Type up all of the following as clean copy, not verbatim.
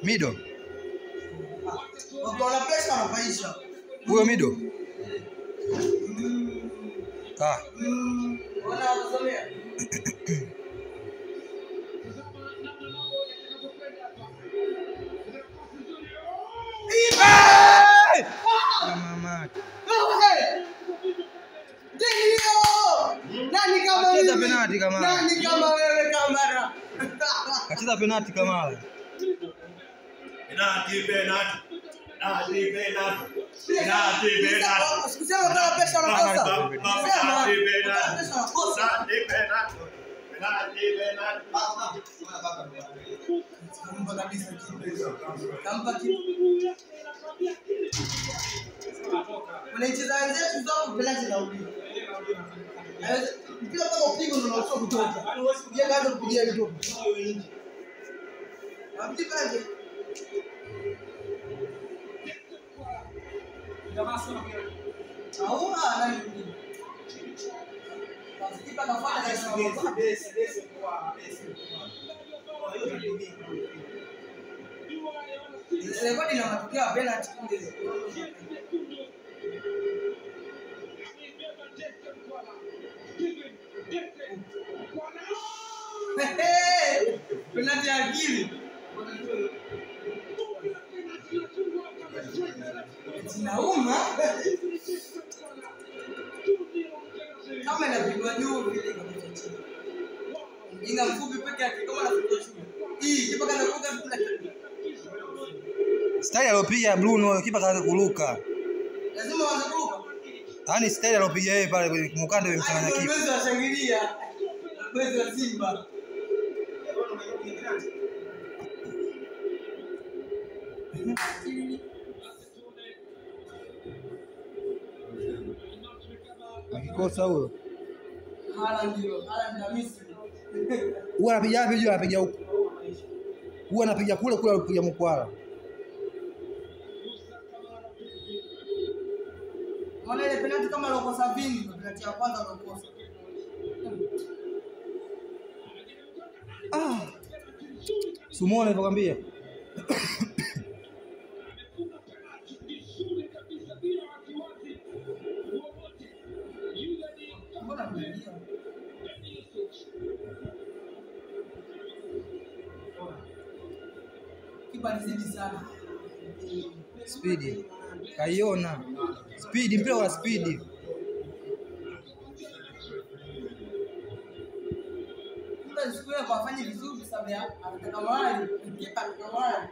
Mido. Ukiona pesa unapaisha. Huyo Mido. Ona wasomea. Mama. Nani kama wewe? Acheza penalti kama. Nani kama wewe Kamara? Acheza penalti kama. Sikusema kama pesa unakosa. Unacheza wenzetu zao penalti na ubi. Mpira kama upigo ndio unasoma kutoka. Yeye kaanza kupigia hiyo. Amtipaje? Jamaa sana pia. Nani? Kipa kafanya besi kwa rekodi na matokeo ya penalty kule. Penalty ya akili. Nauma. Kama inapigwa juu vile kabisa. Inga mfupi peke yake kama anapigwa shule. Hii kipa kana kuruka bila kitu. Style alopiga Bruno kipa kaanza kuruka. Lazima waanze kuruka. Yaani style alopiga yeye pale kwenye mkanda umemchanganya kipa. Mwezi washangilia. Mwezi wa Simba. Akikosa huyo. Haaland na Misri. Huwa anapiga wapi juu anapiga huko. Huwa anapiga kule anapiga mkwala. Maana ile penalti kama alokosa Vini, penalti ya kwanza alokosa. Sumona nilikwambia. Kipa nizidi sana. Speed. Kaiona. Speed mpira wa speed. Kumbe siku ile kafanya vizuri sababu anataka mali, kipa anataka mali.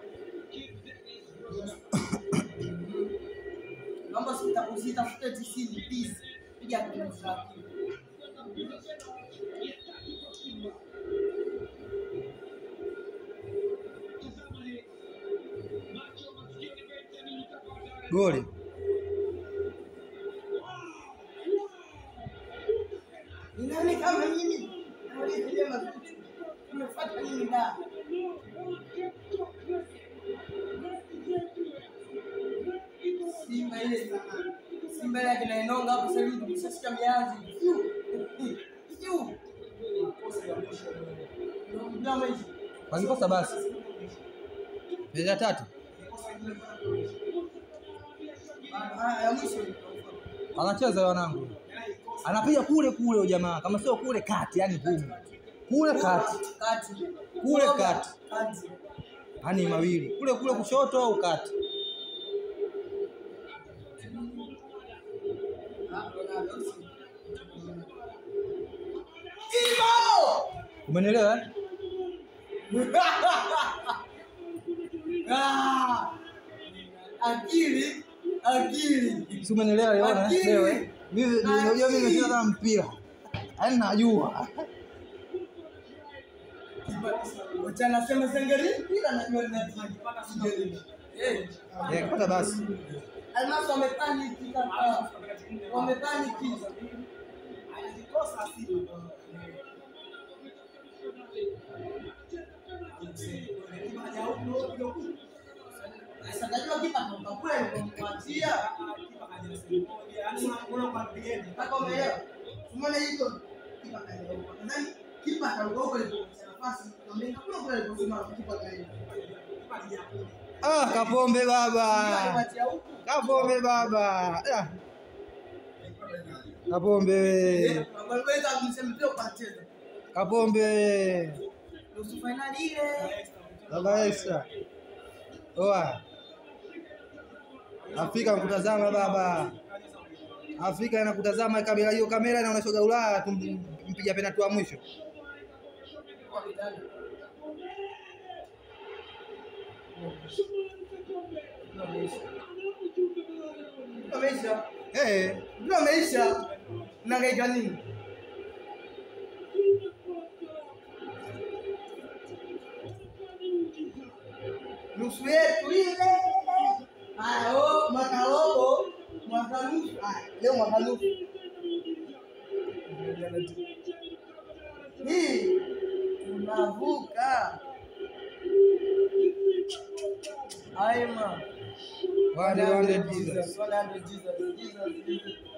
Naomba usitafute 90 please. Piga kwa sababu. Goli. Nani kama mimi? Nauliza mazuti. Umefuata nini da? Simba ile sana. Simba ile kinainonga hapo sasa hivi tumeshashika mianzi. Wanikosa basi. Bila tatu. Anacheza wanangu. Anapiga kule jamaa. Kama sio kule kati, yani gumu. Kule kati. Kule kati. Hani mawili. Kule kushoto au kati. Umenielewa? Akili. Si umenielewa leo? Mimi unajua mimi nimecheza kama mpira. Yaani najua. Wacha nasema sengeri mpira najua ninapata singeri. Kwanza basi. Almaso wamepaniki kaka. Wamepaniki. Anajikosa asili. Sasa najua kipa kwa kweli kumwachia. Kipa hajasema. Yaani unaona kwa pigeni. Kaka umeelewa? Umeona hiyo kipa kaelewa. Nadhani kipa ataogopa ile nafasi. Kama kuna kwa ile kusimama kipa kaelewa. Kapombe baba. Kapombe baba. Kapombe. Kapombe. Nusu finali ile. Baba extra. Oa. Afrika mkutazama baba. Afrika inakutazama kamera hiyo, kamera inaonyesha Ulaya tumpiga penalti wa mwisho. Ameisha. Ndio ameisha. Nangaika nini? Nusu yetu ile. Mwaka nusu. Leo mwaka nusu. Hii tunavuka. Aima. 100 Jesus. 100 Jesus.